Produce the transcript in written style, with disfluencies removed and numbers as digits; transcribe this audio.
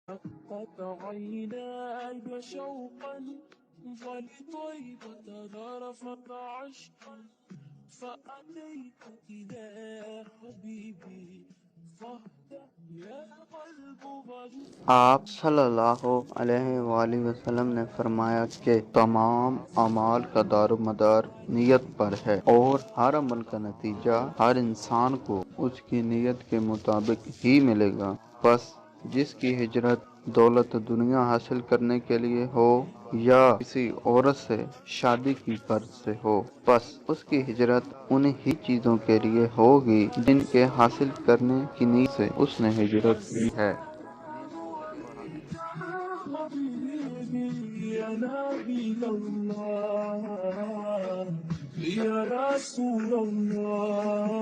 حقت عيناي شوقا فلطيبة ذرفت عشقا فأتيت إلى حبيبي فاهدأ يا قلب غريب. آپ صلی اللہ علیہ وآلہ وسلم نے فرمایا کہ تمام اعمال کا دار و مدار نیت پر ہے، اور ہر عمل کا نتیجہ ہر انسان کو اس کی نیت کے مطابق ہی ملے گا۔ بس جس کی ہجرت دولت دنیا حاصل کرنے کے لیے ہو یا کسی عورت سے شادی کی غرض سے ہو، بس اس کی ہجرت انہی چیزوں کے لیے ہوگی جن کے حاصل کرنے کی نیت سے اس نے ہجرت کی ہے۔ حبيبي يا نبي الله يا رسول الله